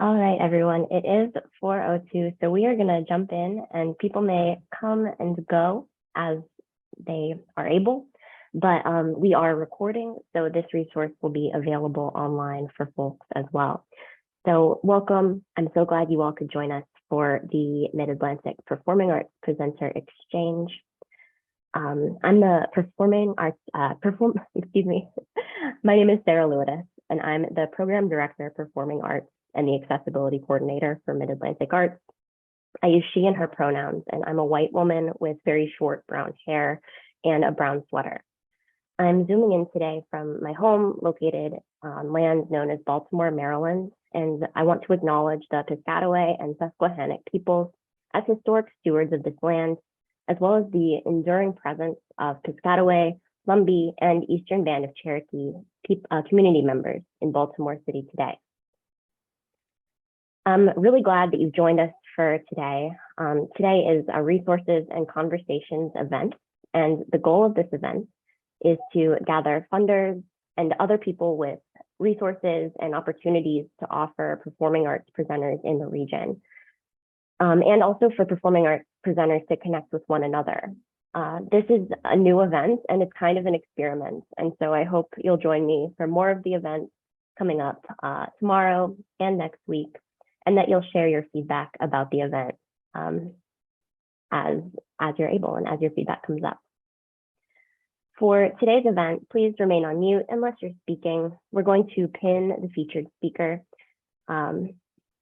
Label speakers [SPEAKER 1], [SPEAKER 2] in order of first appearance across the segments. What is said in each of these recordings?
[SPEAKER 1] All right, everyone, it is 4:02, so we are going to jump in and people may come and go as they are able, but we are recording, so this resource will be available online for folks as well. So welcome. I'm so glad you all could join us for the Mid-Atlantic Performing Arts Presenter Exchange. I'm the Performing Arts, My name is Sarah Lewis, and I'm the Program Director, Performing Arts and the Accessibility Coordinator for Mid-Atlantic Arts. I use she and her pronouns, and I'm a white woman with very short brown hair and a brown sweater. I'm zooming in today from my home located on land known as Baltimore, Maryland, and I want to acknowledge the Piscataway and Susquehannock peoples as historic stewards of this land, as well as the enduring presence of Piscataway, Lumbee, and Eastern Band of Cherokee community members in Baltimore City today. I'm really glad that you've joined us for today. Today is a resources and conversations event, and the goal of this event is to gather funders and other people with resources and opportunities to offer performing arts presenters in the region, and also for performing arts presenters to connect with one another. This is a new event and it's kind of an experiment, and so I hope you'll join me for more of the events coming up tomorrow and next week, and that you'll share your feedback about the event as you're able and as your feedback comes up. For today's event, please remain on mute unless you're speaking. We're going to pin the featured speaker.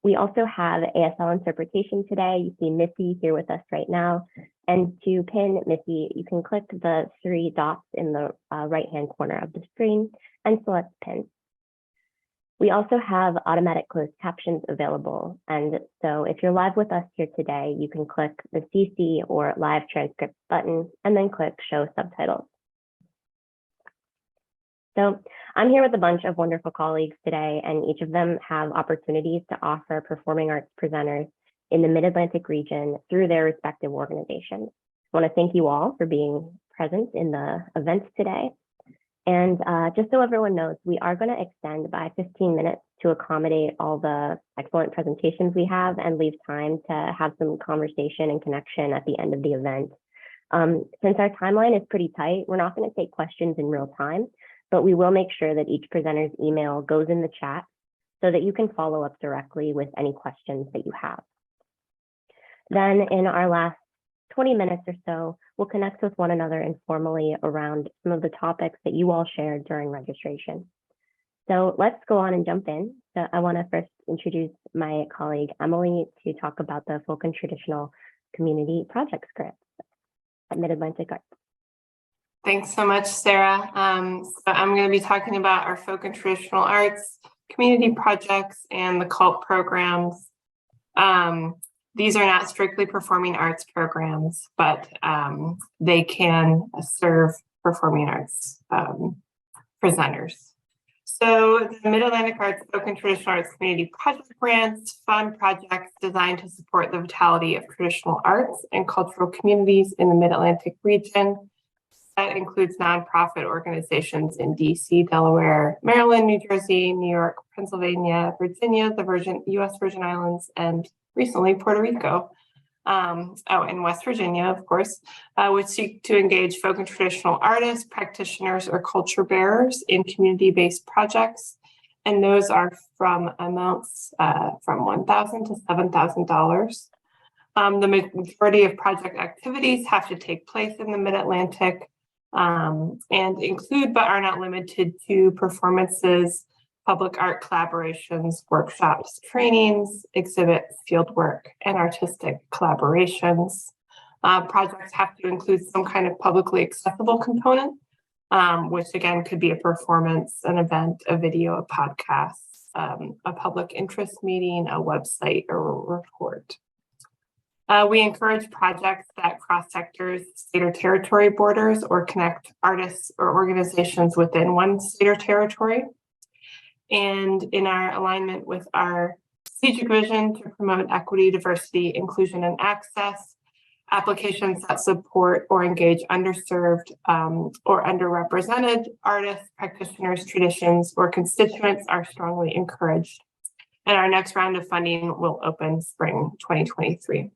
[SPEAKER 1] We also have ASL interpretation today. You see Missy here with us right now. And to pin Missy, you can click the 3 dots in the right-hand corner of the screen and select pin. We also have automatic closed captions available. And so if you're live with us here today, you can click the CC or live transcript button and then click show subtitles. So I'm here with a bunch of wonderful colleagues today, and each of them have opportunities to offer performing arts presenters in the Mid-Atlantic region through their respective organizations. I want to thank you all for being present in the event today. And just so everyone knows, we are going to extend by 15 minutes to accommodate all the excellent presentations we have and leave time to have some conversation and connection at the end of the event. Since our timeline is pretty tight, we're not going to take questions in real time, but we will make sure that each presenter's email goes in the chat so that you can follow up directly with any questions that you have. Then in our last 20 minutes or so, we'll connect with one another informally around some of the topics that you all shared during registration. So let's go on and jump in. So I want to first introduce my colleague, Emily, to talk about the Folk and Traditional Community Project Scripts at Mid-Atlantic Arts.
[SPEAKER 2] Thanks so much, Sarah. So I'm going to be talking about our folk and traditional arts, community projects, and the CULT programs. These are not strictly performing arts programs, but they can serve performing arts presenters. So the Mid-Atlantic Arts Folk and Traditional Arts Community Project Grants fund projects designed to support the vitality of traditional arts and cultural communities in the Mid-Atlantic region. That includes nonprofit organizations in DC, Delaware, Maryland, New Jersey, New York, Pennsylvania, Virginia, the U.S. Virgin Islands, and recently Puerto Rico. And West Virginia, of course, which seek to engage folk and traditional artists, practitioners, or culture bearers in community-based projects. And those are from amounts from $1,000 to $7,000. The majority of project activities have to take place in the Mid-Atlantic and include, but are not limited to, performances, public art collaborations, workshops, trainings, exhibits, fieldwork, and artistic collaborations. Projects have to include some kind of publicly accessible component, which again could be a performance, an event, a video, a podcast, a public interest meeting, a website, or a report. We encourage projects that cross sectors, state or territory borders, or connect artists or organizations within one state or territory. And in our alignment with our strategic vision to promote equity, diversity, inclusion, and access, applications that support or engage underserved or underrepresented artists, practitioners, traditions, or constituents are strongly encouraged. and our next round of funding will open spring 2023.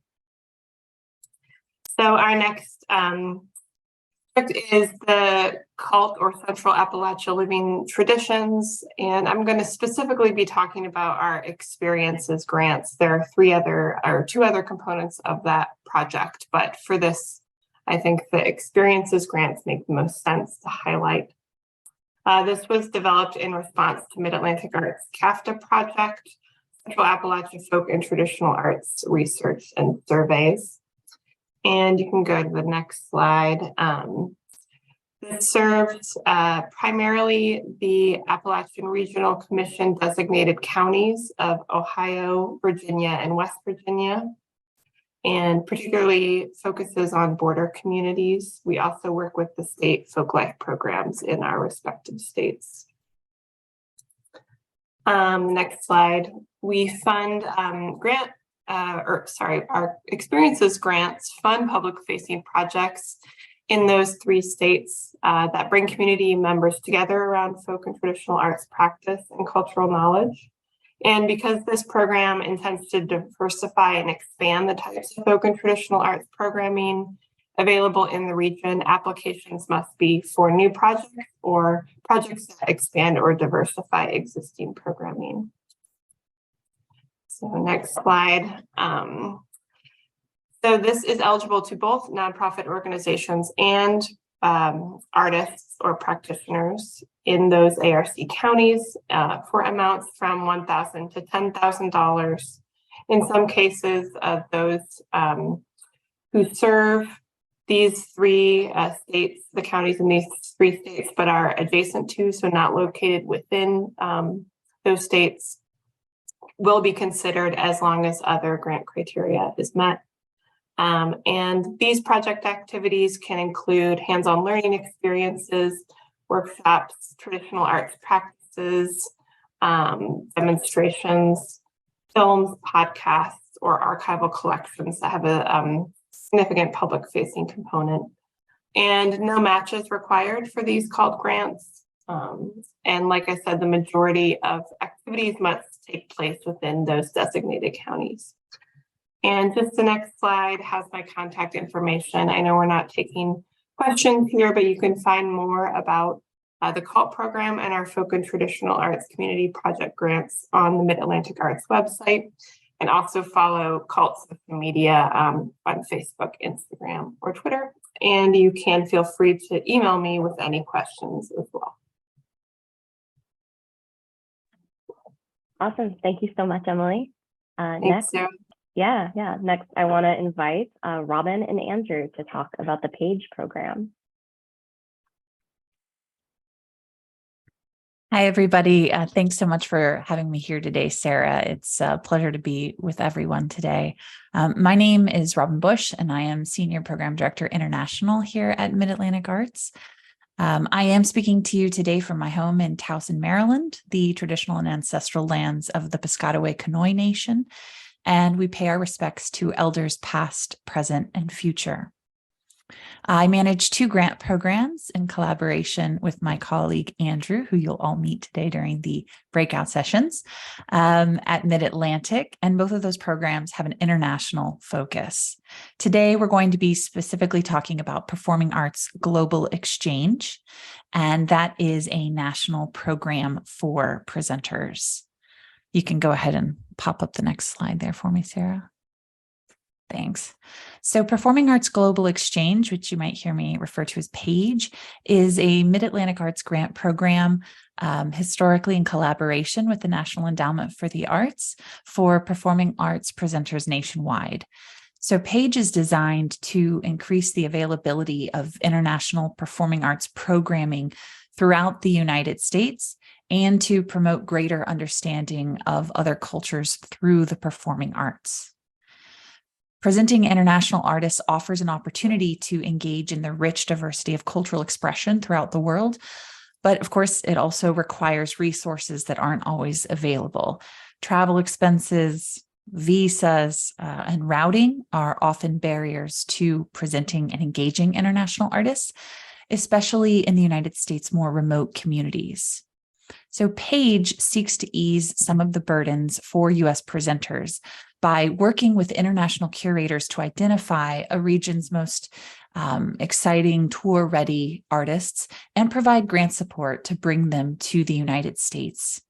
[SPEAKER 2] So our next project is the CULT, or Central Appalachia Living Traditions, and I'm going to specifically be talking about our experiences grants. There are two other components of that project, but for this, I think the experiences grants make the most sense to highlight. This was developed in response to Mid-Atlantic Arts CAFTA project, Central Appalachia Folk and Traditional Arts Research and Surveys. And you can go to the next slide. This serves primarily the Appalachian Regional Commission designated counties of Ohio, Virginia, and West Virginia, and particularly focuses on border communities. We also work with the state folklife programs in our respective states. Next slide. We fund our experiences grants fund public-facing projects in those 3 states that bring community members together around folk and traditional arts practice and cultural knowledge. And because this program intends to diversify and expand the types of folk and traditional arts programming available in the region, applications must be for new projects or projects that expand or diversify existing programming. So next slide. So this is eligible to both nonprofit organizations and artists or practitioners in those ARC counties for amounts from $1,000 to $10,000. In some cases, those who serve these 3 states, the counties in these 3 states, but are adjacent to, so not located within those states, will be considered as long as other grant criteria is met. And these project activities can include hands-on learning experiences, workshops, traditional arts practices, demonstrations, films, podcasts, or archival collections that have a significant public-facing component. And no matches required for these CULT grants. And like I said, the majority of activities must take place within those designated counties. And just the next slide has my contact information. I know we're not taking questions here, but you can find more about the CULT program and our Folk and Traditional Arts Community Project grants on the Mid-Atlantic Arts website, and also follow CULT social media on Facebook, Instagram, or Twitter. And you can feel free to email me with any questions as well.
[SPEAKER 1] Awesome. Thank you so much, Emily.
[SPEAKER 2] Thanks,
[SPEAKER 1] Next,
[SPEAKER 2] Sarah.
[SPEAKER 1] Yeah. Next, I want to invite Robin and Andrew to talk about the PAGE program.
[SPEAKER 3] Hi, everybody. Thanks so much for having me here today, Sarah. It's a pleasure to be with everyone today. My name is Robin Bush, and I am Senior Program Director International here at Mid-Atlantic Arts. I am speaking to you today from my home in Towson, Maryland, the traditional and ancestral lands of the Piscataway Conoy Nation, and we pay our respects to elders past, present, and future. I manage 2 grant programs in collaboration with my colleague, Andrew, who you'll all meet today during the breakout sessions at Mid-Atlantic, and both of those programs have an international focus. Today, we're going to be specifically talking about Performing Arts Global Exchange, and that is a national program for presenters. You can go ahead and pop up the next slide there for me, Sarah. Thanks. So Performing Arts Global Exchange, which you might hear me refer to as PAGE, is a Mid-Atlantic Arts grant program historically in collaboration with the National Endowment for the Arts for performing arts presenters nationwide. So PAGE is designed to increase the availability of international performing arts programming throughout the United States and to promote greater understanding of other cultures through the performing arts. Presenting international artists offers an opportunity to engage in the rich diversity of cultural expression throughout the world, but of course, it also requires resources that aren't always available. Travel expenses, visas, and routing are often barriers to presenting and engaging international artists, especially in the United States' more remote communities. So PAGE seeks to ease some of the burdens for U.S. presenters by working with international curators to identify a region's most exciting tour-ready artists and provide grant support to bring them to the United States.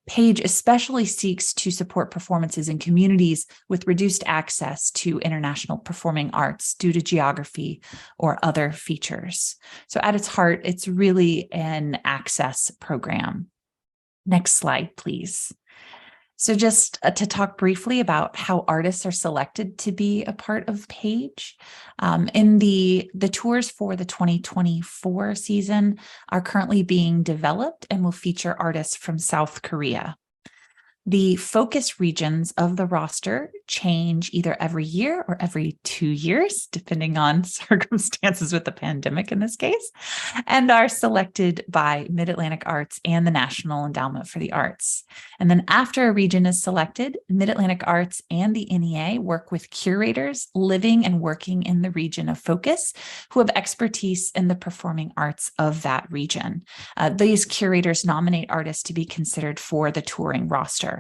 [SPEAKER 3] PAGE especially seeks to support performances in communities with reduced access to international performing arts due to geography or other features. So at its heart, it's really an access program. Next slide, please. So just to talk briefly about how artists are selected to be a part of PAGE. In the tours for the 2024 season are currently being developed and will feature artists from South Korea. The focus regions of the roster change either every year or every 2 years, depending on circumstances with the pandemic in this case, and are selected by Mid-Atlantic Arts and the National Endowment for the Arts. And then after a region is selected, Mid-Atlantic Arts and the NEA work with curators living and working in the region of focus who have expertise in the performing arts of that region. These curators nominate artists to be considered for the touring roster.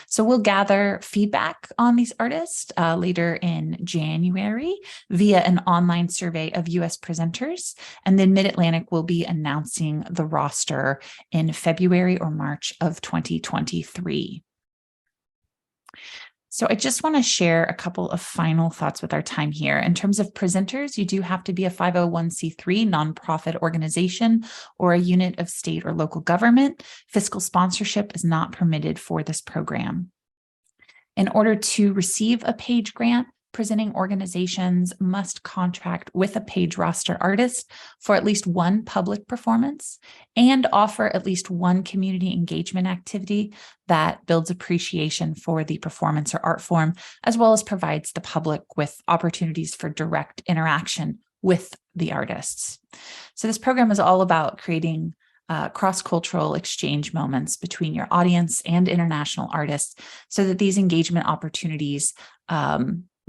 [SPEAKER 3] So we'll gather feedback on these artists later in January via an online survey of U.S. presenters, and then Mid-Atlantic will be announcing the roster in February or March of 2023. So I just want to share a couple of final thoughts with our time here. In terms of presenters, you do have to be a 501c3 nonprofit organization or a unit of state or local government. Fiscal sponsorship is not permitted for this program. In order to receive a PAGE grant, presenting organizations must contract with a PAGE roster artist for at least one public performance and offer at least one community engagement activity that builds appreciation for the performance or art form, as well as provides the public with opportunities for direct interaction with the artists. So this program is all about creating cross-cultural exchange moments between your audience and international artists so that these engagement opportunities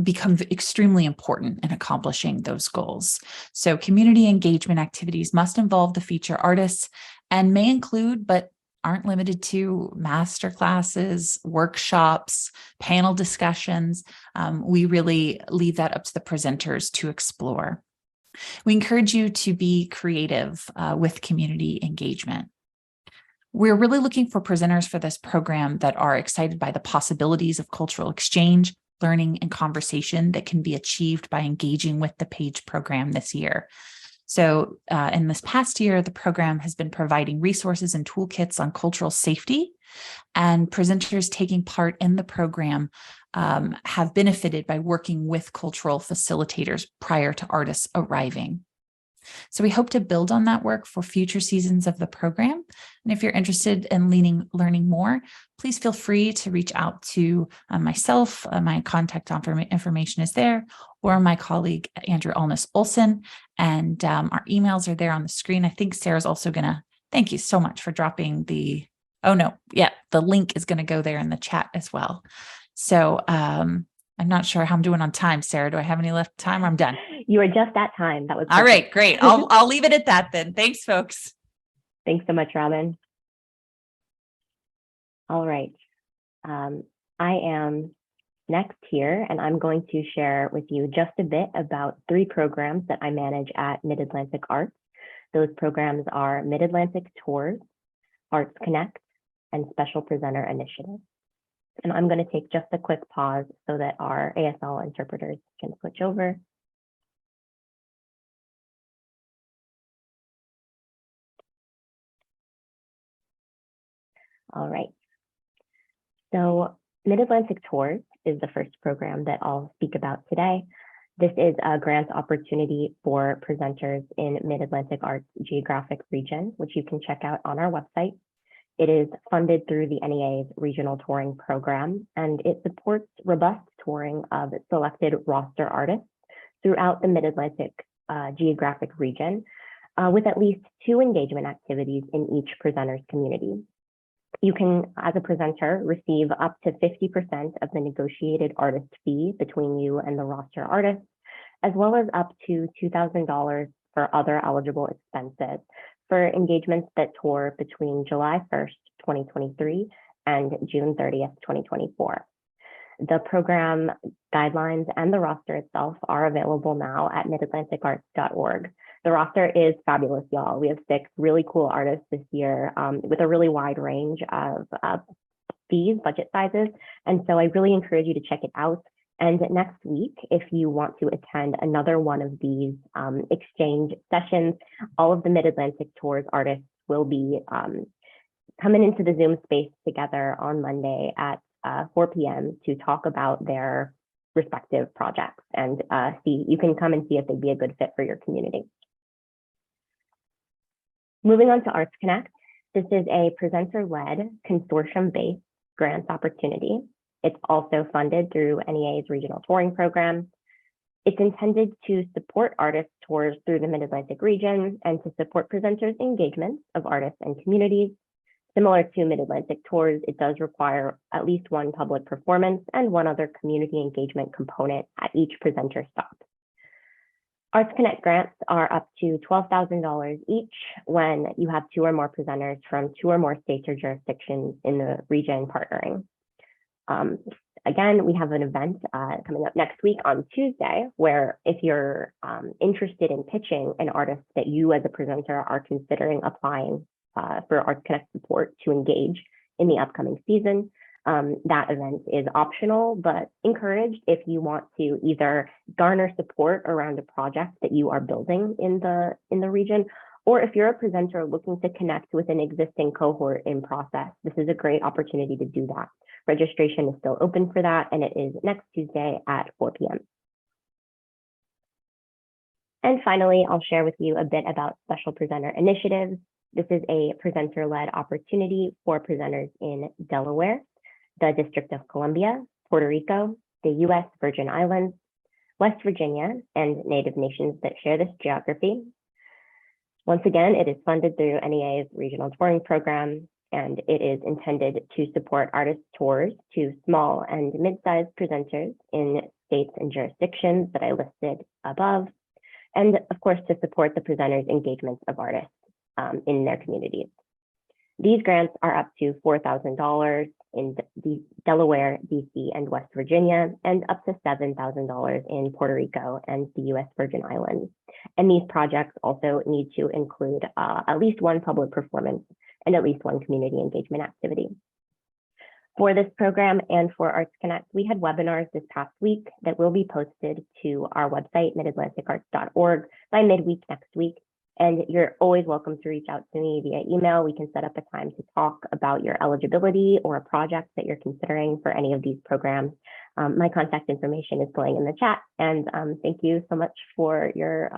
[SPEAKER 3] become extremely important in accomplishing those goals. So community engagement activities must involve the feature artists and may include, but aren't limited to, master classes, workshops, panel discussions. We really leave that up to the presenters to explore. We encourage you to be creative with community engagement. We're really looking for presenters for this program that are excited by the possibilities of cultural exchange, learning, and conversation that can be achieved by engaging with the PAGE program this year. So in this past year, the program has been providing resources and toolkits on cultural safety, and presenters taking part in the program have benefited by working with cultural facilitators prior to artists arriving. So we hope to build on that work for future seasons of the program. And if you're interested in learning more, please feel free to reach out to myself. My contact information is there, or my colleague, Andrew Alness Olson. And our emails are there on the screen. I think Sarah's also going to, thank you so much for dropping the, the link is going to go there in the chat as well. So I'm not sure how I'm doing on time, Sarah. Do I have any left time or I'm done?
[SPEAKER 1] You are just at time. That was
[SPEAKER 3] all right, great. I'll leave it at that then. Thanks, folks.
[SPEAKER 1] Thanks so much, Robin. All right. I am next here, and I'm going to share with you just a bit about 3 programs that I manage at Mid-Atlantic Arts. Those programs are Mid-Atlantic Tours, Arts Connect, and Special Presenter Initiative. And I'm going to take just a quick pause so that our ASL interpreters can switch over. All right. So Mid-Atlantic Tours is the first program that I'll speak about today. This is a grant opportunity for presenters in Mid-Atlantic Arts geographic region, which you can check out on our website. It is funded through the NEA's regional touring program, and it supports robust touring of selected roster artists throughout the Mid-Atlantic geographic region, with at least 2 engagement activities in each presenter's community. You can, as a presenter, receive up to 50% of the negotiated artist fee between you and the roster artist, as well as up to $2,000 for other eligible expenses, for engagements that tour between July 1st, 2023 and June 30th, 2024. The program guidelines and the roster itself are available now at midatlanticarts.org. The roster is fabulous, y'all. We have 6 really cool artists this year with a really wide range of fees, budget sizes. And so I really encourage you to check it out. And next week, if you want to attend another one of these exchange sessions, all of the Mid-Atlantic Tours artists will be coming into the Zoom space together on Monday at 4 p.m. to talk about their respective projects and you can come and see if they'd be a good fit for your community. Moving on to Arts Connect, this is a presenter-led, consortium-based grants opportunity. It's also funded through NEA's regional touring program. It's intended to support artist tours through the Mid-Atlantic region and to support presenters' engagements of artists and communities. Similar to Mid-Atlantic Tours, it does require at least one public performance and one other community engagement component at each presenter stop. Arts Connect grants are up to $12,000 each when you have 2 or more presenters from 2 or more states or jurisdictions in the region partnering. Again, we have an event coming up next week on Tuesday, where if you're interested in pitching an artist that you as a presenter are considering applying for Arts Connect support to engage in the upcoming season, that event is optional, but encouraged if you want to either garner support around a project that you are building in the region, or if you're a presenter looking to connect with an existing cohort in process, this is a great opportunity to do that. Registration is still open for that, and it is next Tuesday at 4 p.m. And finally, I'll share with you a bit about special presenter initiatives. This is a presenter-led opportunity for presenters in Delaware, the District of Columbia, Puerto Rico, the U.S. Virgin Islands, West Virginia, and Native nations that share this geography. Once again, it is funded through NEA's regional touring program, and it is intended to support artist tours to small and mid-sized presenters in states and jurisdictions that I listed above, and of course to support the presenters' engagements of artists in their communities. These grants are up to $4,000 in Delaware, DC, and West Virginia, and up to $7,000 in Puerto Rico and the U.S. Virgin Islands. And these projects also need to include at least one public performance and at least one community engagement activity. For this program and for Arts Connect, we had webinars this past week that will be posted to our website, midatlanticarts.org, by midweek next week. And you're always welcome to reach out to me via email. We can set up a time to talk about your eligibility or a project that you're considering for any of these programs. My contact information is going in the chat. And thank you so much for your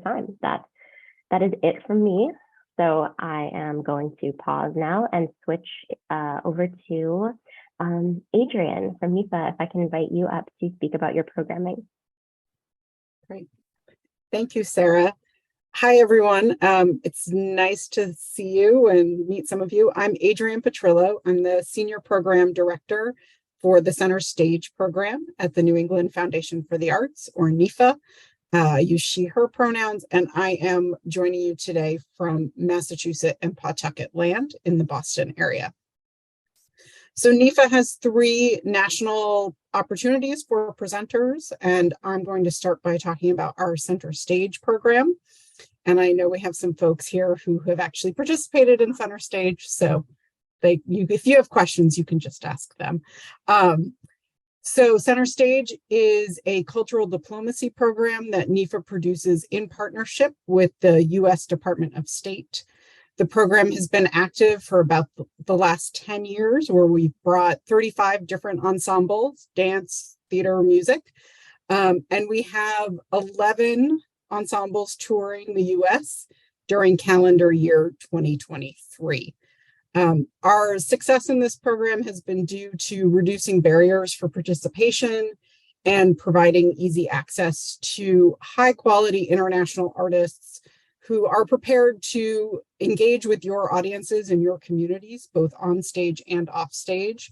[SPEAKER 1] time. That is it from me. So I am going to pause now and switch over to Adrian from NEFA, if I can invite you up to speak about your programming.
[SPEAKER 4] Great. Thank you, Sarah. Hi, everyone. It's nice to see you and meet some of you. I'm Adrienne Petrillo. I'm the Senior Program Director for the Center Stage program at the New England Foundation for the Arts, or NEFA. I use she, her pronouns, and I am joining you today from Massachusetts and Pawtucket land in the Boston area. So NEFA has 3 national opportunities for presenters, and I'm going to start by talking about our Center Stage program. And I know we have some folks here who have actually participated in Center Stage, so if you have questions, you can just ask them. So Center Stage is a cultural diplomacy program that NEFA produces in partnership with the U.S. Department of State. The program has been active for about the last 10 years, where we've brought 35 different ensembles, dance, theater, music, and we have 11 ensembles touring the U.S. during calendar year 2023. Our success in this program has been due to reducing barriers for participation and providing easy access to high quality international artists who are prepared to engage with your audiences and your communities, both on stage and off stage.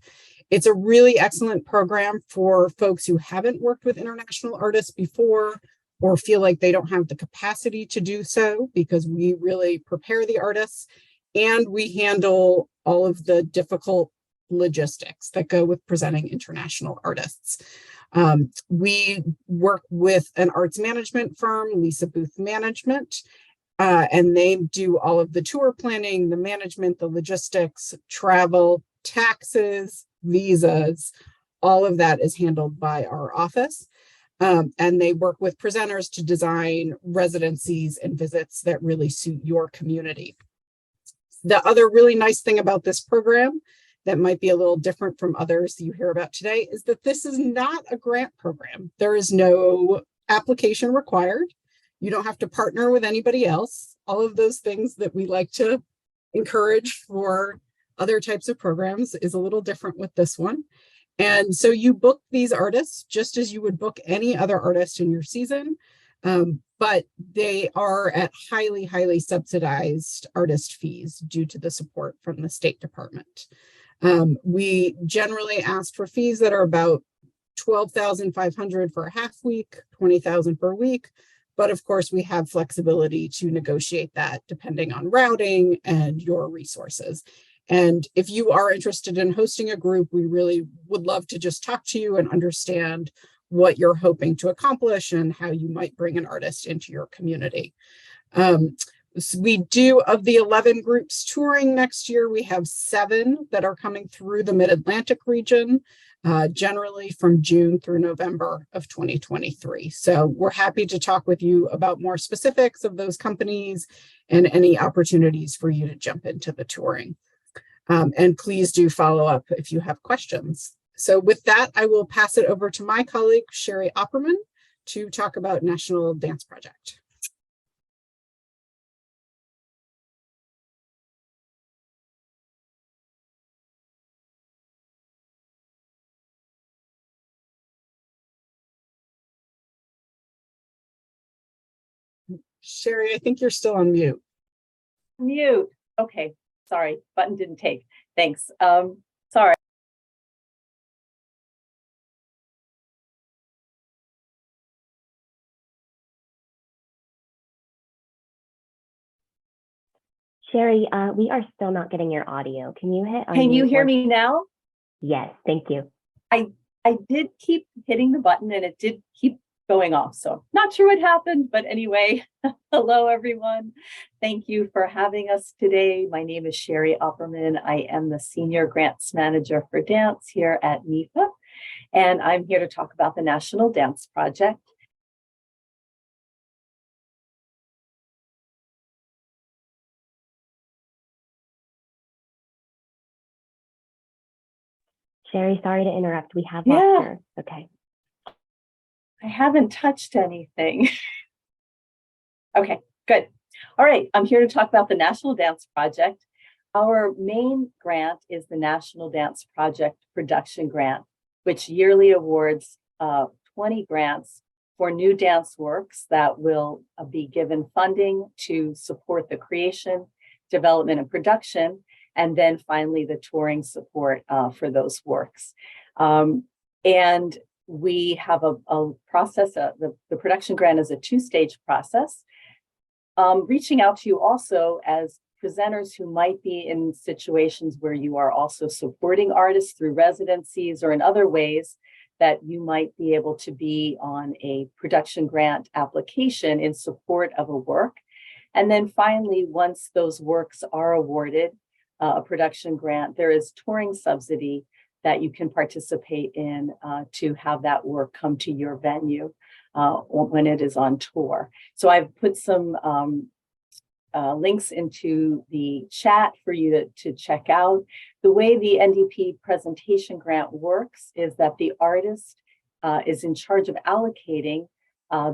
[SPEAKER 4] It's a really excellent program for folks who haven't worked with international artists before, or feel like they don't have the capacity to do so, because we really prepare the artists and we handle all of the difficult logistics that go with presenting international artists. We work with an arts management firm, Lisa Booth Management, and they do all of the tour planning, the management, the logistics, travel, taxes, visas. All of that is handled by our office. And they work with presenters to design residencies and visits that really suit your community. The other really nice thing about this program that might be a little different from others you hear about today is that this is not a grant program. There is no application required. You don't have to partner with anybody else. All of those things that we like to encourage for other types of programs is a little different with this one. And so you book these artists just as you would book any other artist in your season, but they are at highly, highly subsidized artist fees due to the support from the State Department. We generally ask for fees that are about $12,500 for a half week, $20,000 per week. But of course, we have flexibility to negotiate that depending on routing and your resources. And if you are interested in hosting a group, we really would love to just talk to you and understand what you're hoping to accomplish and how you might bring an artist into your community. So we do, of the 11 groups touring next year, we have 7 that are coming through the Mid-Atlantic region, generally from June through November of 2023. So we're happy to talk with you about more specifics of those companies and any opportunities for you to jump into the touring. And please do follow up if you have questions. So with that, I will pass it over to my colleague, Sherry Opperman, to talk about National Dance Project. Sherry, I think you're still on mute.
[SPEAKER 5] Mute. Okay, sorry, button didn't take. Thanks. Sorry.
[SPEAKER 1] Sherry, we are still not getting your audio. Can you hit?
[SPEAKER 5] Can you hear me now?
[SPEAKER 1] Yes, thank you.
[SPEAKER 5] I did keep hitting the button and it did keep going off. So not sure what happened, but anyway, hello everyone. Thank you for having us today. My name is Sherry Opperman. I am the Senior Grants Manager for Dance here at NEPA, and I'm here to talk about the National Dance Project.
[SPEAKER 1] Sherry, sorry to interrupt. We have
[SPEAKER 5] Yeah.
[SPEAKER 1] lost her. Okay.
[SPEAKER 5] I haven't touched anything. Okay, good. All right, I'm here to talk about the National Dance Project. Our main grant is the National Dance Project Production Grant, which yearly awards 20 grants for new dance works that will be given funding to support the creation, development, and production, and then finally the touring support for those works. And we have a process, the production grant is a 2-stage process. Reaching out to you also as presenters who might be in situations where you are also supporting artists through residencies or in other ways that you might be able to be on a production grant application in support of a work. And then finally, once those works are awarded a production grant, there is touring subsidy that you can participate in to have that work come to your venue when it is on tour. So I've put some links into the chat for you to check out. The way the NDP presentation grant works is that the artist is in charge of allocating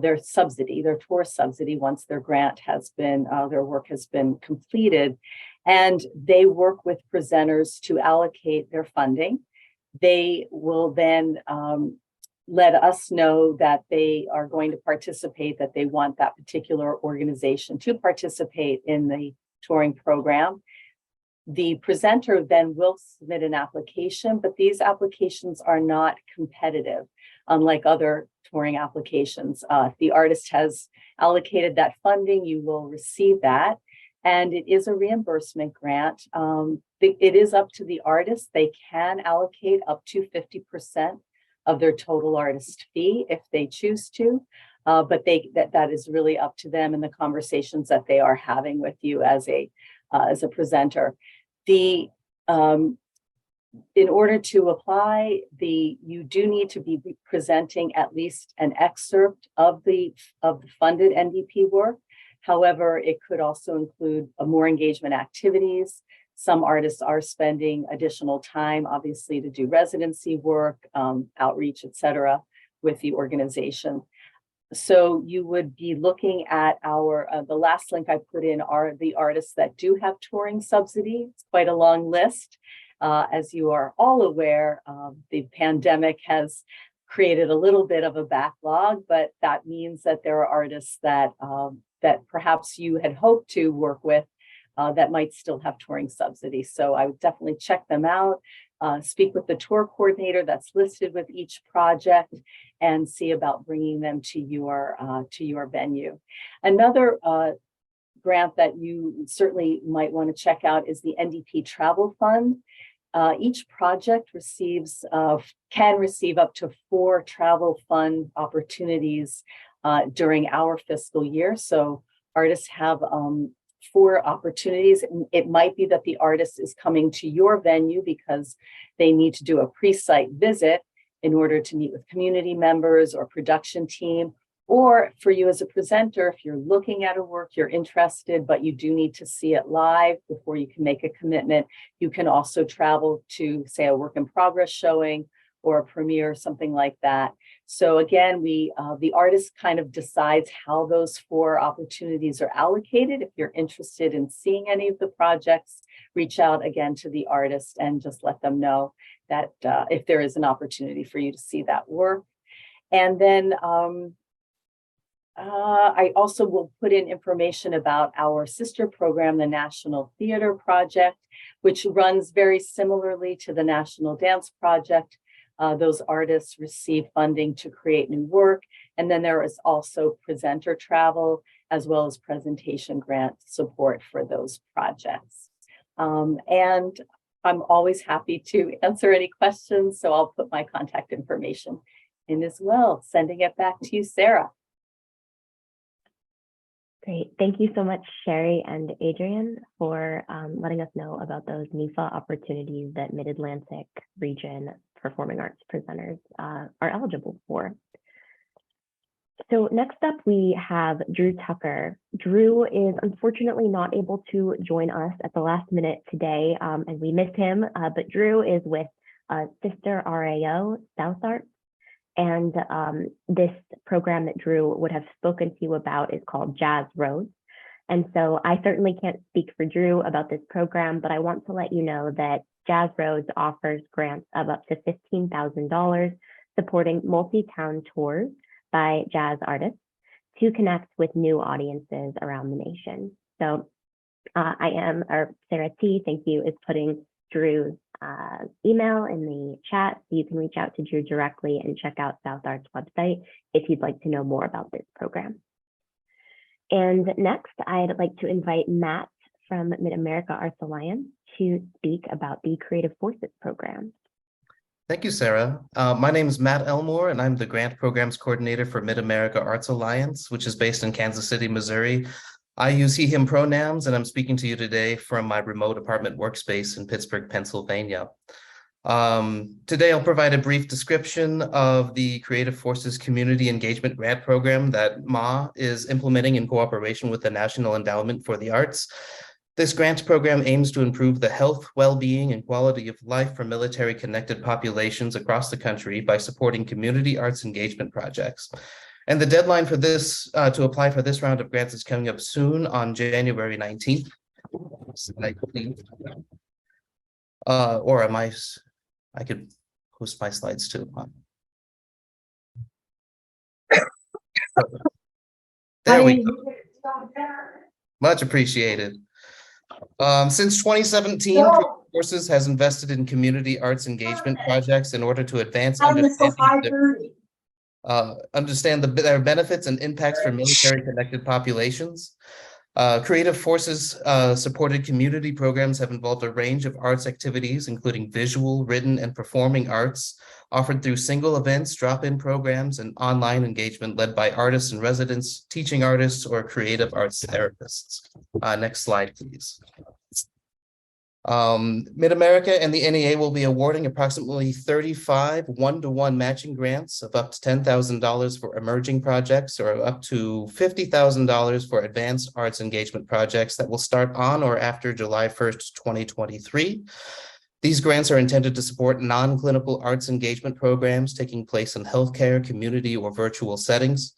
[SPEAKER 5] their subsidy, their tour subsidy, once their grant has been, their work has been completed. And they work with presenters to allocate their funding. They will then let us know that they are going to participate, that they want that particular organization to participate in the touring program. The presenter then will submit an application, but these applications are not competitive. unlike other touring applications. If the artist has allocated that funding, you will receive that. And it is a reimbursement grant. It is up to the artist. They can allocate up to 50% of their total artist fee if they choose to. But that is really up to them and the conversations that they are having with you as a presenter. In order to apply, you do need to be presenting at least an excerpt of the funded NDP work. However, it could also include more engagement activities. Some artists are spending additional time, obviously, to do residency work, outreach, etc., with the organization. So you would be looking at the last link I put in are the artists that do have touring subsidy. It's quite a long list. As you are all aware, the pandemic has created a little bit of a backlog, but that means that there are artists that perhaps you had hoped to work with that might still have touring subsidy. So I would definitely check them out, speak with the tour coordinator that's listed with each project, and see about bringing them to your venue. Another grant that you certainly might want to check out is the NDP Travel Fund. Each project can receive up to 4 travel fund opportunities during our fiscal year. So artists have 4 opportunities. It might be that the artist is coming to your venue because they need to do a pre-site visit in order to meet with community members or production team. Or for you as a presenter, if you're looking at a work, you're interested, but you do need to see it live before you can make a commitment, you can also travel to, say, a work in progress showing or a premiere, something like that. So again, the artist kind of decides how those 4 opportunities are allocated. If you're interested in seeing any of the projects, reach out again to the artist and just let them know that if there is an opportunity for you to see that work. And then I also will put in information about our sister program, the National Theater Project, which runs very similarly to the National Dance Project. Those artists receive funding to create new work. And then there is also presenter travel, as well as presentation grant support for those projects. And I'm always happy to answer any questions, so I'll put my contact information in as well. Sending it back to you, Sarah.
[SPEAKER 1] Great. Thank you so much, Sherry and Adrian, for letting us know about those NIFA opportunities that Mid-Atlantic region performing arts presenters are eligible for. So next up, we have Drew Tucker. Drew is unfortunately not able to join us at the last minute today, and we miss him, but Drew is with Sister RAO, South Arts. And this program that Drew would have spoken to you about is called Jazz Roads. And so I certainly can't speak for Drew about this program, but I want to let you know that Jazz Roads offers grants of up to $15,000 supporting multi-town tours by jazz artists to connect with new audiences around the nation. So Sarah T, thank you, is putting Drew's email in the chat, so you can reach out to Drew directly and check out South Arts website if you'd like to know more about this program. And next, I'd like to invite Matt from Mid-America Arts Alliance to speak about the Creative Forces program.
[SPEAKER 6] Thank you, Sarah. My name is Matt Elmore, and I'm the Grant Programs Coordinator for Mid-America Arts Alliance, which is based in Kansas City, Missouri. I use he, him pronouns, and I'm speaking to you today from my remote apartment workspace in Pittsburgh, Pennsylvania. Today, I'll provide a brief description of the Creative Forces Community Engagement Grant Program that MA is implementing in cooperation with the National Endowment for the Arts. This grant program aims to improve the health, well-being, and quality of life for military-connected populations across the country by supporting community arts engagement projects. And the deadline for this, to apply for this round of grants is coming up soon on January 19th. Or I could post my slides too. There we go. Much appreciated. Since 2017, Creative Forces has invested in community arts engagement projects in order to advance understanding understand their benefits and impacts for military-connected populations. Creative Forces supported community programs have involved a range of arts activities, including visual, written, and performing arts, offered through single events, drop-in programs, and online engagement led by artists and residents, teaching artists, or creative arts therapists. Next slide, please. Mid-America and the NEA will be awarding approximately 35 one-to-one matching grants of up to $10,000 for emerging projects or up to $50,000 for advanced arts engagement projects that will start on or after July 1st, 2023. These grants are intended to support non-clinical arts engagement programs taking place in healthcare, community, or virtual settings.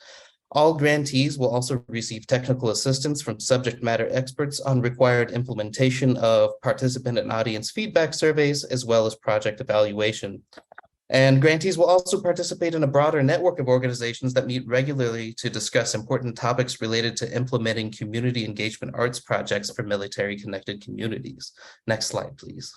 [SPEAKER 6] All grantees will also receive technical assistance from subject matter experts on required implementation of participant and audience feedback surveys, as well as project evaluation. And grantees will also participate in a broader network of organizations that meet regularly to discuss important topics related to implementing community engagement arts projects for military-connected communities. Next slide, please.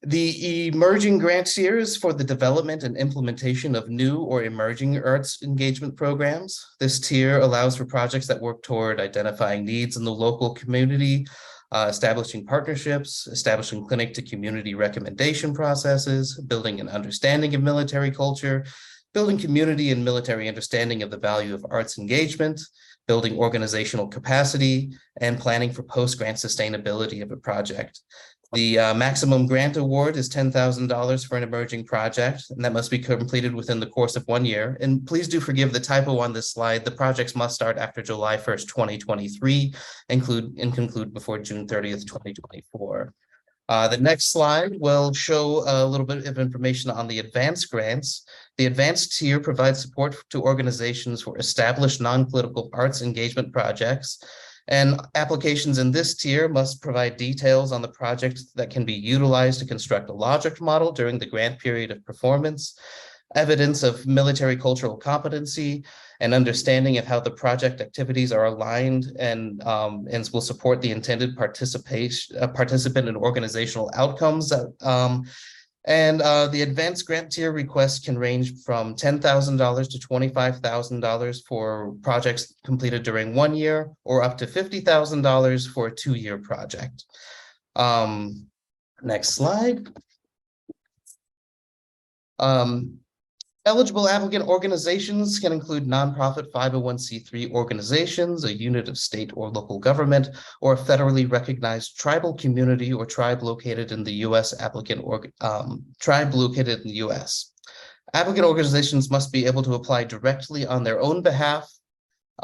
[SPEAKER 6] The emerging grant tier is for the development and implementation of new or emerging arts engagement programs. This tier allows for projects that work toward identifying needs in the local community, establishing partnerships, establishing clinic to community recommendation processes, building an understanding of military culture, building community and military understanding of the value of arts engagement, building organizational capacity, and planning for post-grant sustainability of a project. The maximum grant award is $10,000 for an emerging project, and that must be completed within the course of 1 year. And please do forgive the typo on this slide. The projects must start after July 1st, 2023, and conclude before June 30th, 2024. The next slide will show a little bit of information on the advanced grants. The advanced tier provides support to organizations for established non-political arts engagement projects. And applications in this tier must provide details on the project that can be utilized to construct a logic model during the grant period of performance, evidence of military cultural competency, and understanding of how the project activities are aligned and will support the intended participant and organizational outcomes. The advanced grant tier requests can range from $10,000 to $25,000 for projects completed during 1 year, or up to $50,000 for a 2-year project. Next slide. Eligible applicant organizations can include nonprofit 501c3 organizations, a unit of state or local government, or a federally recognized tribal community or tribe located in the U.S. Tribe located in the U.S. Applicant organizations must be able to apply directly on their own behalf,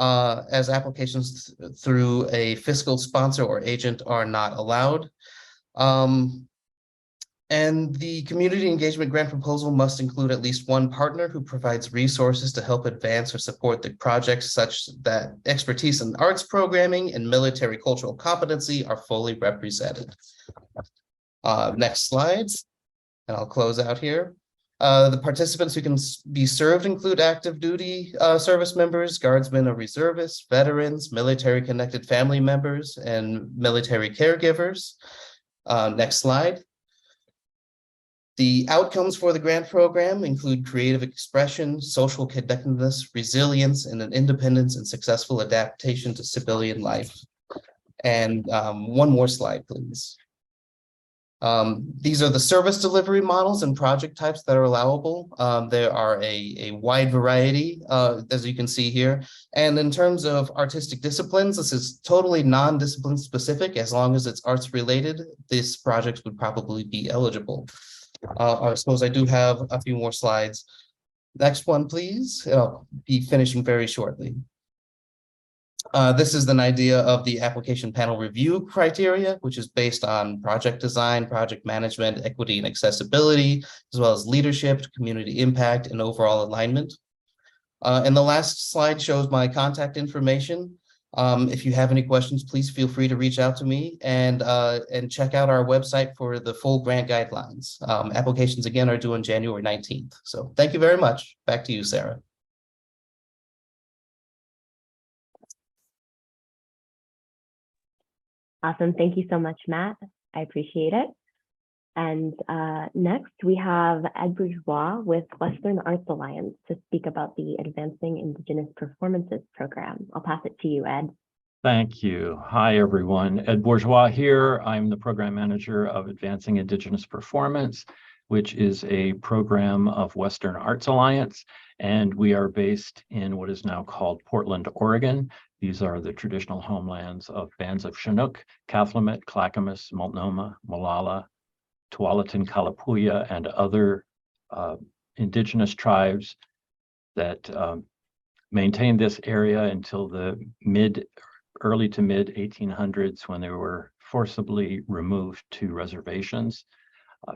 [SPEAKER 6] as applications through a fiscal sponsor or agent are not allowed. And the community engagement grant proposal must include at least one partner who provides resources to help advance or support the project, such that expertise in arts programming and military cultural competency are fully represented. Next slide, and I'll close out here. The participants who can be served include active duty service members, guardsmen or reservists, veterans, military connected family members, and military caregivers. Next slide. The outcomes for the grant program include creative expression, social connectedness, resilience, and an independence and successful adaptation to civilian life. And one more slide, please. These are the service delivery models and project types that are allowable. There are a wide variety, as you can see here. And in terms of artistic disciplines, this is totally non-discipline specific. As long as it's arts related, this project would probably be eligible. I suppose I do have a few more slides. Next one, please. I'll be finishing very shortly. This is an idea of the application panel review criteria, which is based on project design, project management, equity and accessibility, as well as leadership, community impact, and overall alignment. And the last slide shows my contact information. If you have any questions, please feel free to reach out to me and check out our website for the full grant guidelines. Applications again are due on January 19th. So thank you very much. Back to you, Sarah.
[SPEAKER 1] Awesome. Thank you so much, Matt. I appreciate it. And next, we have Ed Bourgeois with Western Arts Alliance to speak about the Advancing Indigenous Performances program. I'll pass it to you, Ed.
[SPEAKER 7] Thank you. Hi, everyone. Ed Bourgeois here. I'm the program manager of Advancing Indigenous Performance, which is a program of Western Arts Alliance. And we are based in what is now called Portland, Oregon. These are the traditional homelands of bands of Chinook, Cathlamet, Clackamas, Multnomah, Molalla, Tualatin, Kalapuya, and other indigenous tribes that maintained this area until the early to mid 1800s, when they were forcibly removed to reservations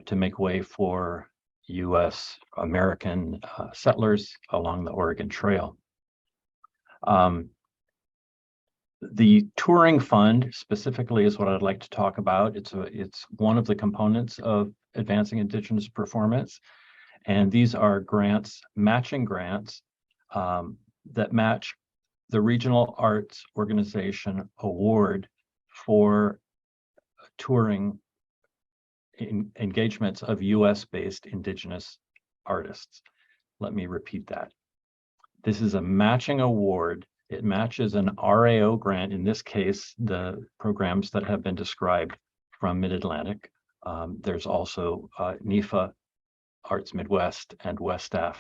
[SPEAKER 7] to make way for U.S. American settlers along the Oregon Trail. The touring fund specifically is what I'd like to talk about. It's one of the components of Advancing Indigenous Performance, and these are grants, matching grants that match the Regional Arts Organization Award for touring engagements of US-based Indigenous artists. Let me repeat that. This is a matching award. It matches an RAO grant, in this case, the programs that have been described from Mid-Atlantic. There's also NIFA, Arts Midwest, and WestAF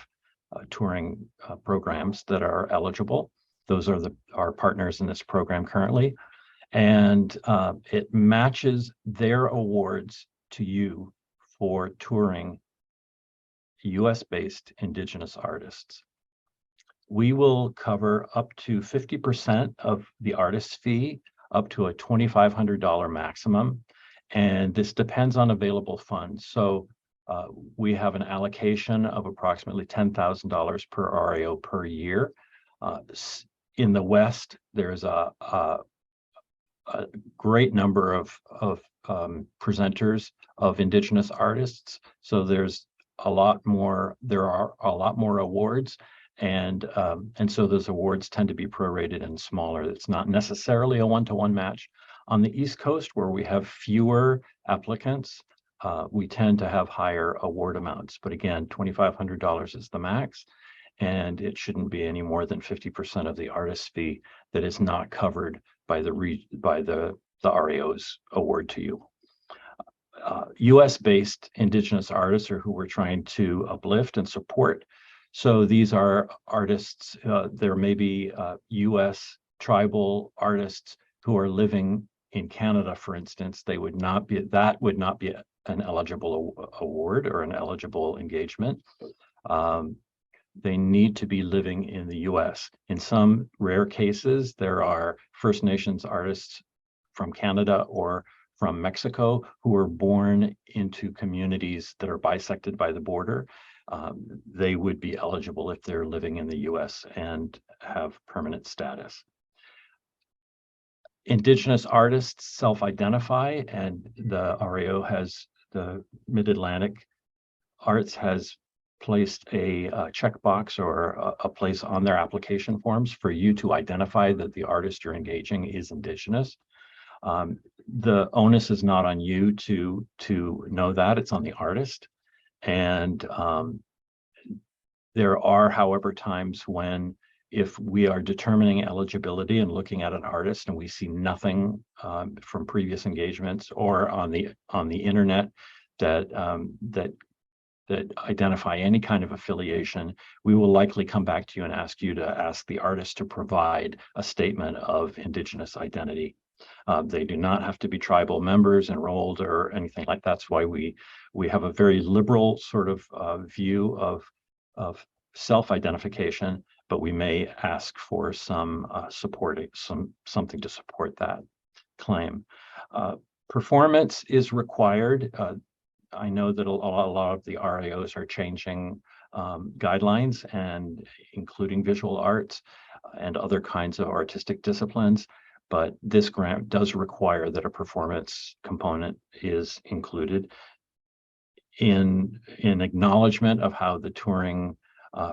[SPEAKER 7] touring programs that are eligible. Those are our partners in this program currently. And it matches their awards to you for touring US-based Indigenous artists. We will cover up to 50% of the artist's fee, up to a $2,500 maximum. And this depends on available funds. So we have an allocation of approximately $10,000 per RAO per year. In the West, there's a great number of presenters of Indigenous artists. So there are a lot more awards, and so those awards tend to be prorated and smaller. It's not necessarily a one-to-one match. On the East Coast, where we have fewer applicants, we tend to have higher award amounts. But again, $2,500 is the max, and it shouldn't be any more than 50% of the artist's fee that is not covered by the RAO's award to you. US-based Indigenous artists are who we're trying to uplift and support. So these are artists, there may be US tribal artists who are living in Canada, for instance. That would not be an eligible award or an eligible engagement. They need to be living in the US. In some rare cases, there are First Nations artists from Canada or from Mexico who were born into communities that are bisected by the border. They would be eligible if they're living in the US and have permanent status. Indigenous artists self-identify, and the RAO the Mid-Atlantic Arts has placed a checkbox or a place on their application forms for you to identify that the artist you're engaging is Indigenous. The onus is not on you to know that, it's on the artist. And there are, however, times when, if we are determining eligibility and looking at an artist and we see nothing from previous engagements or on the internet that identify any kind of affiliation, we will likely come back to you and ask you to ask the artist to provide a statement of Indigenous identity. They do not have to be tribal members enrolled or anything like that. That's why we have a very liberal sort of view of self-identification, but we may ask for some something to support that claim. Performance is required. I know that a lot of the RAOs are changing guidelines, and including visual arts and other kinds of artistic disciplines, but this grant does require that a performance component is included. In acknowledgement of how the touring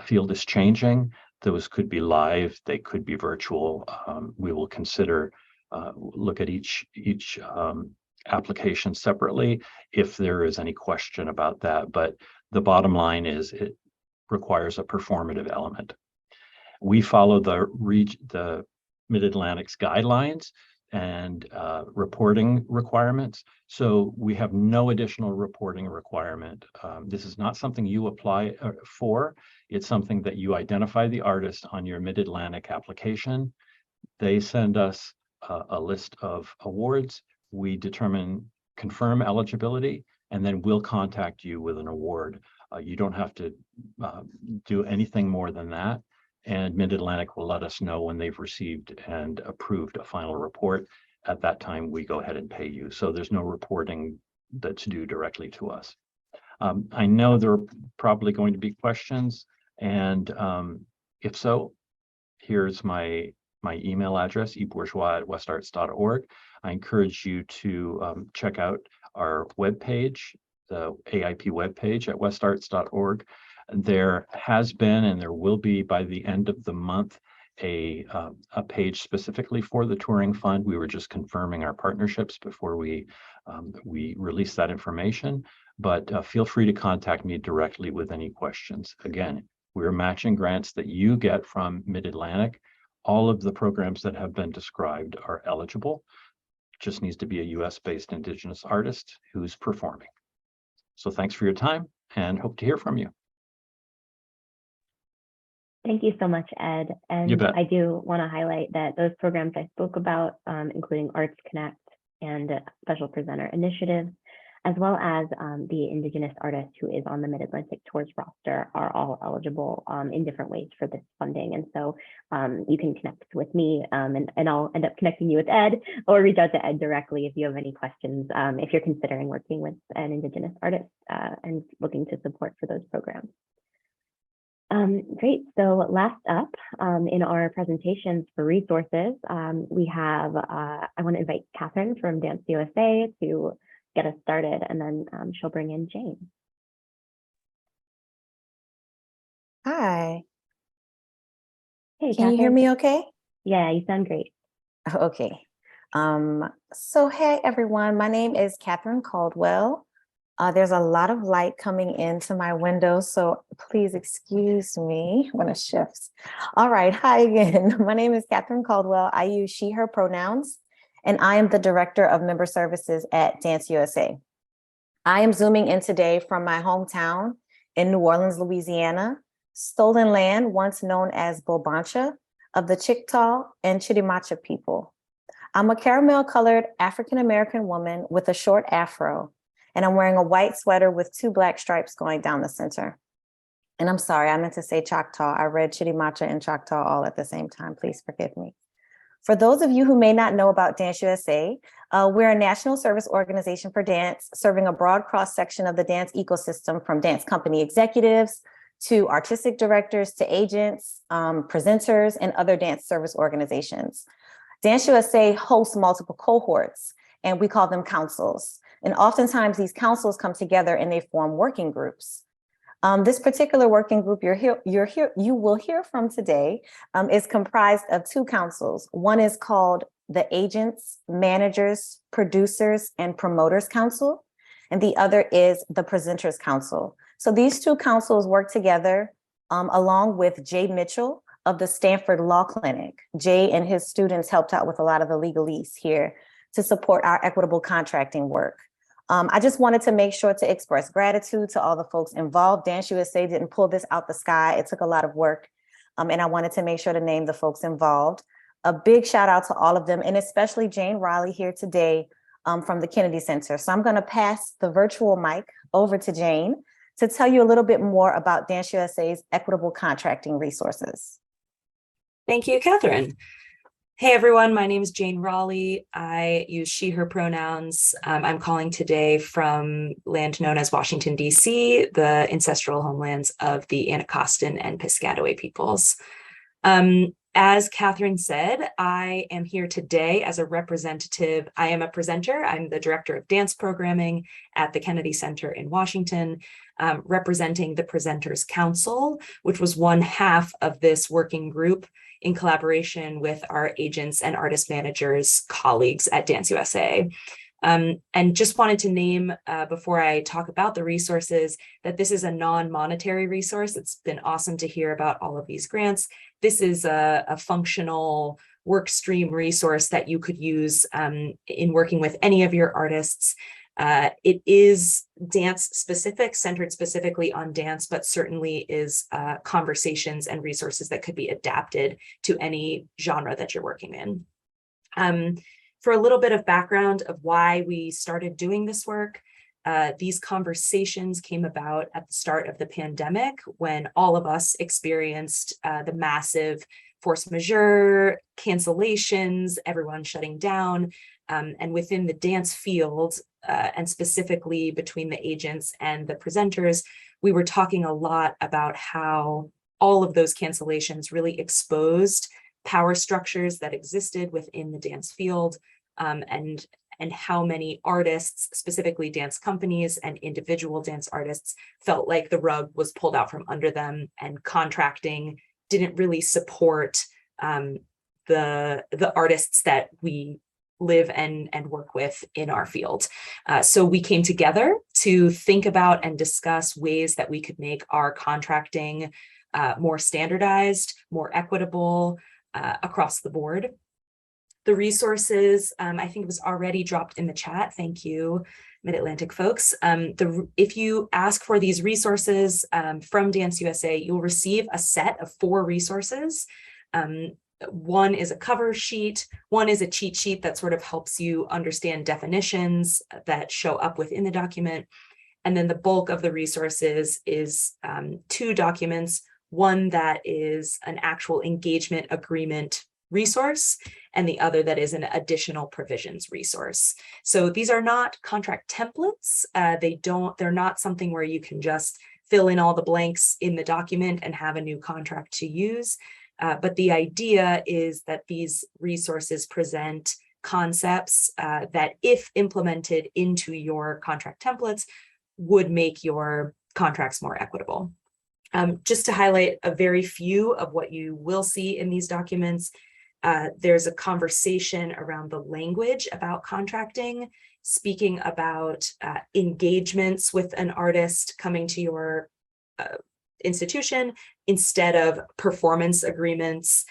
[SPEAKER 7] field is changing, those could be live, they could be virtual. We will consider, look at each application separately if there is any question about that. But the bottom line is it requires a performative element. We follow the Mid-Atlantic's guidelines and reporting requirements. So we have no additional reporting requirement. This is not something you apply for. It's something that you identify the artist on your Mid-Atlantic application. They send us a list of awards. We confirm eligibility, and then we'll contact you with an award. You don't have to do anything more than that. And Mid-Atlantic will let us know when they've received and approved a final report. At that time, we go ahead and pay you. So there's no reporting that's due directly to us. I know there are probably going to be questions, and if so, here's my email address, ebourgeois@westarts.org. I encourage you to check out our webpage, the AIP webpage at westarts.org. There has been, and there will be by the end of the month, a page specifically for the Touring Fund. We were just confirming our partnerships before we release that information, but feel free to contact me directly with any questions. Again, we're matching grants that you get from Mid-Atlantic. All of the programs that have been described are eligible. Just needs to be a US-based Indigenous artist who's performing. So thanks for your time and hope to hear from you.
[SPEAKER 1] Thank you so much, Ed.
[SPEAKER 7] You
[SPEAKER 1] And
[SPEAKER 7] bet.
[SPEAKER 1] I do want to highlight that those programs I spoke about, including Arts Connect and Special Presenter Initiative, as well as the Indigenous artist who is on the Mid-Atlantic Tours roster, are all eligible in different ways for this funding. And so you can connect with me and I'll end up connecting you with Ed, or reach out to Ed directly if you have any questions, if you're considering working with an Indigenous artist and looking to support for those programs. Great. So last up in our presentations for resources, we have, I want to invite Catherine from Dance USA to get us started, and then she'll bring in Jane.
[SPEAKER 8] Hi,
[SPEAKER 1] Hey,
[SPEAKER 8] can you hear
[SPEAKER 1] Catherine.
[SPEAKER 8] me okay?
[SPEAKER 1] Yeah, you sound great.
[SPEAKER 8] Okay. So hey everyone, my name is Catherine Caldwell. There's a lot of light coming into my window, so please excuse me. I'm gonna shift. All right, hi again. My name is Catherine Caldwell. I use she, her pronouns, and I am the Director of Member Services at Dance USA. I am zooming in today from my hometown in New Orleans, Louisiana, stolen land once known as Bobancha of the Chickasaw and Chitimacha people. I'm a caramel-colored African-American woman with a short afro, and I'm wearing a white sweater with 2 black stripes going down the center. And I'm sorry, I meant to say Choctaw. I read Chitimacha and Choctaw all at the same time. Please forgive me. For those of you who may not know about Dance USA, we're a national service organization for dance, serving a broad cross-section of the dance ecosystem, from dance company executives to artistic directors to agents, presenters, and other dance service organizations. Dance USA hosts multiple cohorts, and we call them councils. And oftentimes these councils come together and they form working groups. This particular working group you will hear from today is comprised of 2 councils. One is called the Agents, Managers, Producers, and Promoters Council, and the other is the Presenters Council. So these 2 councils work together along with Jay Mitchell of the Stanford Law Clinic. Jay and his students helped out with a lot of the legalese here to support our equitable contracting work. I just wanted to make sure to express gratitude to all the folks involved. Dance USA didn't pull this out the sky. It took a lot of work. And I wanted to make sure to name the folks involved. A big shout out to all of them, and especially Jane Raleigh here today from the Kennedy Center. So I'm going to pass the virtual mic over to Jane to tell you a little bit more about Dance USA's equitable contracting resources.
[SPEAKER 9] Thank you, Catherine. Hey everyone, my name is Jane Raleigh. I use she, her pronouns. I'm calling today from land known as Washington, D.C., the ancestral homelands of the Anacostan and Piscataway peoples. As Catherine said, I am here today as a representative. I am a presenter. I'm the director of dance programming at the Kennedy Center in Washington, representing the Presenters Council, which was one half of this working group in collaboration with our agents and artist managers colleagues at Dance USA. And just wanted to name, before I talk about the resources, that this is a non-monetary resource. It's been awesome to hear about all of these grants. This is a functional work stream resource that you could use in working with any of your artists. It is dance specific, centered specifically on dance, but certainly is conversations and resources that could be adapted to any genre that you're working in. For a little bit of background of why we started doing this work, these conversations came about at the start of the pandemic when all of us experienced the massive force majeure, cancellations, everyone shutting down, and within the dance field, and specifically between the agents and the presenters, we were talking a lot about how all of those cancellations really exposed power structures that existed within the dance field, and how many artists, specifically dance companies and individual dance artists, felt like the rug was pulled out from under them, and contracting didn't really support the artists that we live and work with in our field. So we came together to think about and discuss ways that we could make our contracting more standardized, more equitable across the board. The resources, I think it was already dropped in the chat. Thank you, Mid-Atlantic folks. If you ask for these resources from Dance USA, you'll receive a set of 4 resources. One is a cover sheet, one is a cheat sheet that sort of helps you understand definitions that show up within the document. And then the bulk of the resources is 2 documents, one that is an actual engagement agreement resource, and the other that is an additional provisions resource. So these are not contract templates. They're not something where you can just fill in all the blanks in the document and have a new contract to use. But the idea is that these resources present concepts that, if implemented into your contract templates, would make your contracts more equitable. Just to highlight a very few of what you will see in these documents, there's a conversation around the language about contracting, speaking about engagements with an artist coming to your institution instead of performance agreements.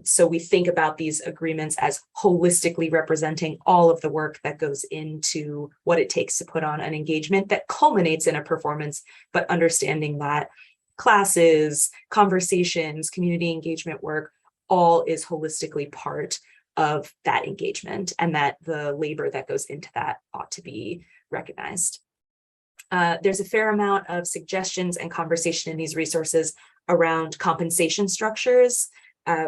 [SPEAKER 9] So we think about these agreements as holistically representing all of the work that goes into what it takes to put on an engagement that culminates in a performance, but understanding that classes, conversations, community engagement work, all is holistically part of that engagement, and that the labor that goes into that ought to be recognized. There's a fair amount of suggestions and conversation in these resources around compensation structures.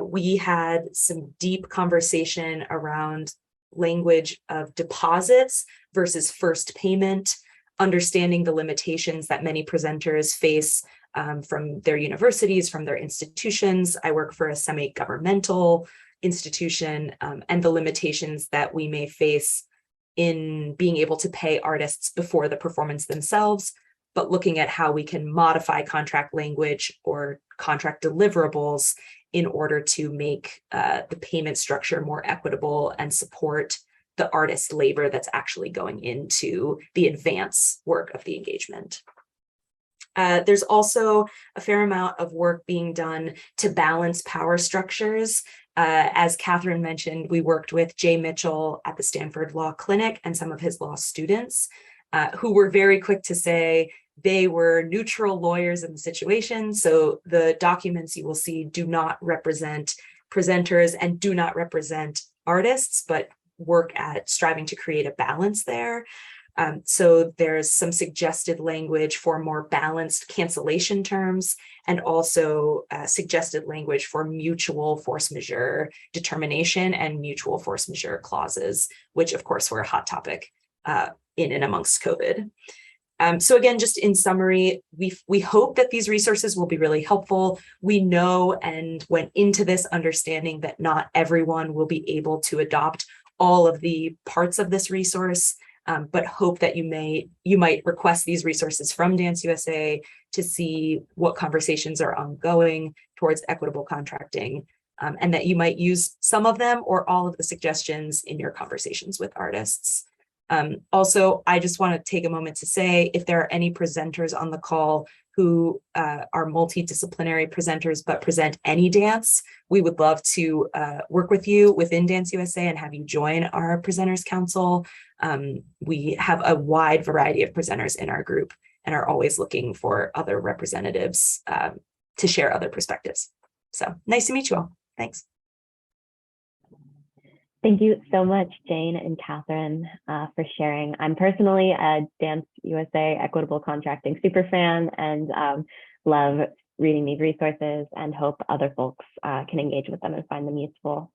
[SPEAKER 9] We had some deep conversation around language of deposits versus first payment, understanding the limitations that many presenters face from their universities, from their institutions. I work for a semi-governmental institution, and the limitations that we may face in being able to pay artists before the performance themselves, but looking at how we can modify contract language or contract deliverables in order to make the payment structure more equitable and support the artist labor that's actually going into the advance work of the engagement. There's also a fair amount of work being done to balance power structures. As Catherine mentioned, we worked with Jay Mitchell at the Stanford Law Clinic and some of his law students who were very quick to say they were neutral lawyers in the situation. So the documents you will see do not represent presenters and do not represent artists, but work at striving to create a balance there. So there's some suggested language for more balanced cancellation terms, and also suggested language for mutual force majeure determination and mutual force majeure clauses, which of course were a hot topic in and amongst COVID. So again, just in summary, we hope that these resources will be really helpful. We know and went into this understanding that not everyone will be able to adopt all of the parts of this resource, but hope that you might request these resources from Dance USA to see what conversations are ongoing towards equitable contracting, and that you might use some of them or all of the suggestions in your conversations with artists. Also, I just want to take a moment to say if there are any presenters on the call who are multidisciplinary presenters but present any dance, we would love to work with you within Dance USA and have you join our Presenters Council. We have a wide variety of presenters in our group and are always looking for other representatives to share other perspectives. So nice to meet you all. Thanks.
[SPEAKER 1] Thank you so much, Jane and Catherine, for sharing. I'm personally a Dance USA Equitable Contracting superfan and love reading these resources and hope other folks can engage with them and find them useful.